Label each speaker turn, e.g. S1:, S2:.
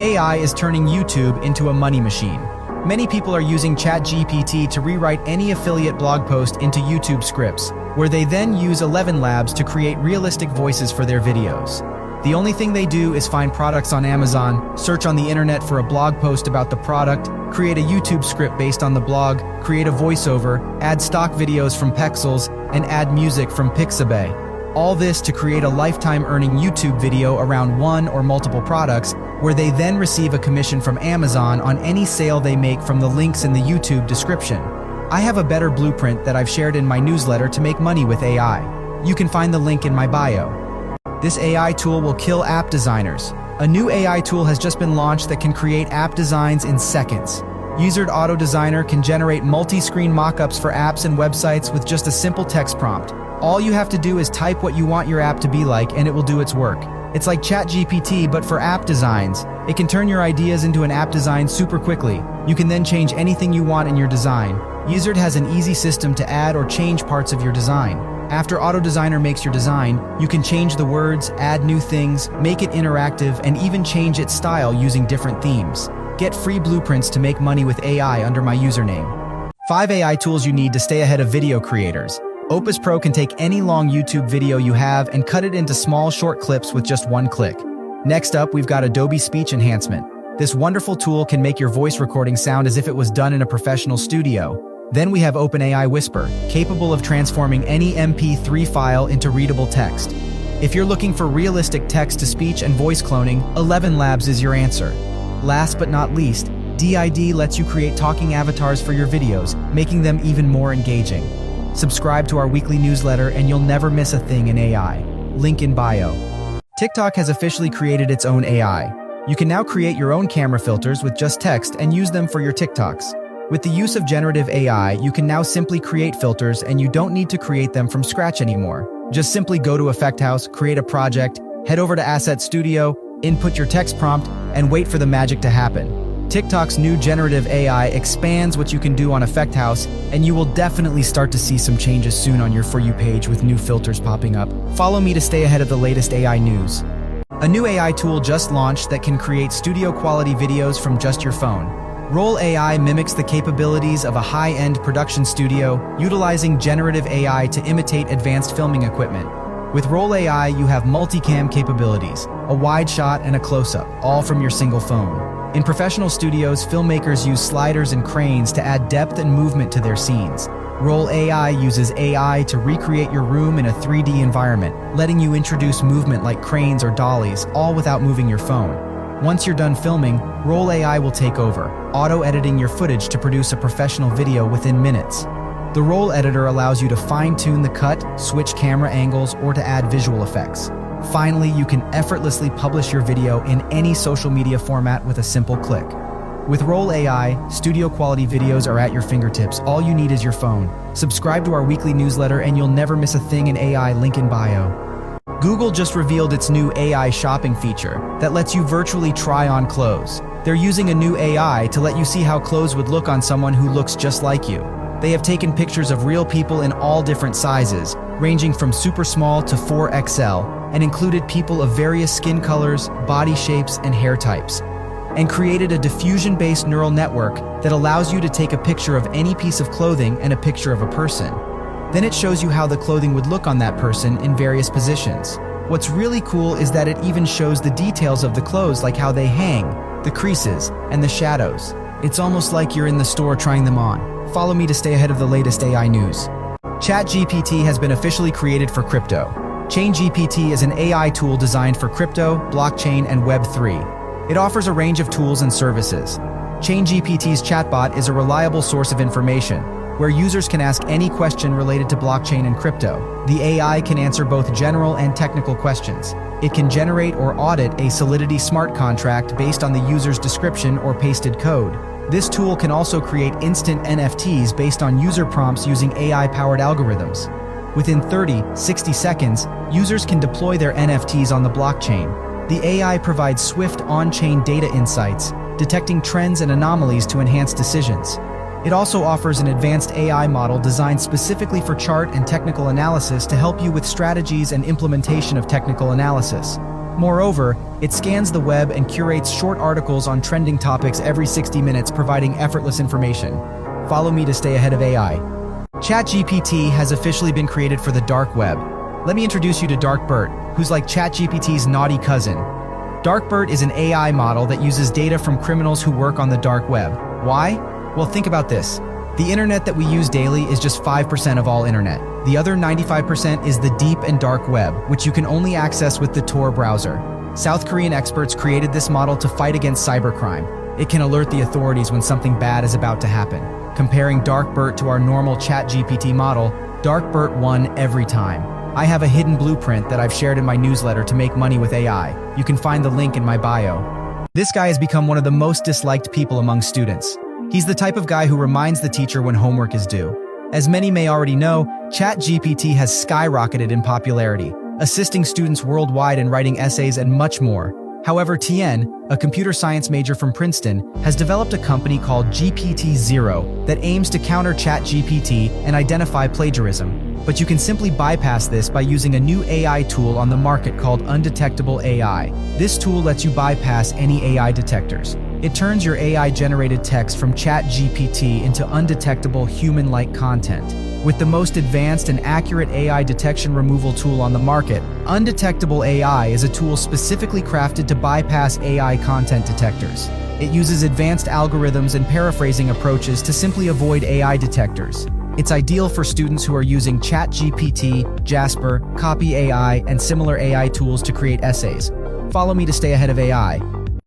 S1: AI is turning YouTube into a money machine. Many people are using ChatGPT to rewrite any affiliate blog post into YouTube scripts, where they then use 11 Labs to create realistic voices for their videos. The only thing they do is find products on Amazon, search on the internet for a blog post about the product, create a YouTube script based on the blog, create a voiceover, add stock videos from Pexels, and add music from Pixabay. All this to create a lifetime earning YouTube video around one or multiple products, where they then receive a commission from Amazon on any sale they make from the links in the YouTube description. I have a better blueprint that I've shared in my newsletter to make money with AI. You can find the link in my bio. This AI tool will kill app designers. A new AI tool has just been launched that can create app designs in seconds. Usered Auto Designer can generate multi-screen mockups for apps and websites with just a simple text prompt. All you have to do is type what you want your app to be like and it will do its work. It's like ChatGPT but for app designs. It can turn your ideas into an app design super quickly. You can then change anything you want in your design. Usered has an easy system to add or change parts of your design. After Auto Designer makes your design, you can change the words, add new things, make it interactive, and even change its style using different themes. Get free blueprints to make money with AI under my username. 5 AI tools you need to stay ahead of video creators. Opus Pro can take any long YouTube video you have and cut it into small short clips with just one click. Next up, we've got Adobe Speech Enhancement. This wonderful tool can make your voice recording sound as if it was done in a professional studio. Then we have OpenAI Whisper, capable of transforming any MP3 file into readable text. If you're looking for realistic text-to-speech and voice cloning, 11 Labs is your answer. Last but not least, DID lets you create talking avatars for your videos, making them even more engaging. Subscribe to our weekly newsletter and you'll never miss a thing in AI. Link in bio. TikTok has officially created its own AI. You can now create your own camera filters with just text and use them for your TikToks. With the use of generative AI, you can now simply create filters and you don't need to create them from scratch anymore. Just simply go to Effect House, create a project, head over to Asset Studio, input your text prompt, and wait for the magic to happen. TikTok's new generative AI expands what you can do on Effect House, and you will definitely start to see some changes soon on your For You page with new filters popping up. Follow me to stay ahead of the latest AI news. A new AI tool just launched that can create studio-quality videos from just your phone. Roll AI mimics the capabilities of a high-end production studio, utilizing generative AI to imitate advanced filming equipment. With Roll AI, you have multicam capabilities, a wide shot and a close-up, all from your single phone. In professional studios, filmmakers use sliders and cranes to add depth and movement to their scenes. Roll AI uses AI to recreate your room in a 3D environment, letting you introduce movement like cranes or dollies, all without moving your phone. Once you're done filming, Roll AI will take over, auto-editing your footage to produce a professional video within minutes. The Roll Editor allows you to fine-tune the cut, switch camera angles, or to add visual effects. Finally, you can effortlessly publish your video in any social media format with a simple click. With Roll AI, studio-quality videos are at your fingertips. All you need is your phone. Subscribe to our weekly newsletter and you'll never miss a thing in AI. Link in bio. Google just revealed its new AI shopping feature that lets you virtually try on clothes. They're using a new AI to let you see how clothes would look on someone who looks just like you. They have taken pictures of real people in all different sizes, ranging from super small to 4XL, and included people of various skin colors, body shapes, and hair types, and created a diffusion-based neural network that allows you to take a picture of any piece of clothing and a picture of a person. Then it shows you how the clothing would look on that person in various positions. What's really cool is that it even shows the details of the clothes, like how they hang, the creases, and the shadows. It's almost like you're in the store trying them on. Follow me to stay ahead of the latest AI news. ChatGPT has been officially created for crypto. ChainGPT is an AI tool designed for crypto, blockchain, and Web3. It offers a range of tools and services. ChainGPT's chatbot is a reliable source of information, where users can ask any question related to blockchain and crypto. The AI can answer both general and technical questions. It can generate or audit a Solidity smart contract based on the user's description or pasted code. This tool can also create instant NFTs based on user prompts using AI-powered algorithms. Within 30-60 seconds, users can deploy their NFTs on the blockchain. The AI provides swift on-chain data insights, detecting trends and anomalies to enhance decisions. It also offers an advanced AI model designed specifically for chart and technical analysis to help you with strategies and implementation of technical analysis. Moreover, it scans the web and curates short articles on trending topics every 60 minutes, providing effortless information. Follow me to stay ahead of AI. ChatGPT has officially been created for the dark web. Let me introduce you to DarkBert, who's like ChatGPT's naughty cousin. DarkBert is an AI model that uses data from criminals who work on the dark web. Why? Well, think about this. The internet that we use daily is just 5% of all internet. The other 95% is the deep and dark web, which you can only access with the Tor browser. South Korean experts created this model to fight against cybercrime. It can alert the authorities when something bad is about to happen. Comparing DarkBert to our normal ChatGPT model, DarkBert won every time. I have a hidden blueprint that I've shared in my newsletter to make money with AI. You can find the link in my bio. This guy has become one of the most disliked people among students. He's the type of guy who reminds the teacher when homework is due. As many may already know, ChatGPT has skyrocketed in popularity, assisting students worldwide in writing essays and much more. However, Tien, a computer science major from Princeton, has developed a company called GPT-0 that aims to counter ChatGPT and identify plagiarism. But you can simply bypass this by using a new AI tool on the market called Undetectable AI. This tool lets you bypass any AI detectors. It turns your AI-generated text from ChatGPT into undetectable human-like content. With the most advanced and accurate AI detection removal tool on the market, Undetectable AI is a tool specifically crafted to bypass AI content detectors. It uses advanced algorithms and paraphrasing approaches to simply avoid AI detectors. It's ideal for students who are using ChatGPT, Jasper, Copy AI, and similar AI tools to create essays. Follow me to stay ahead of AI.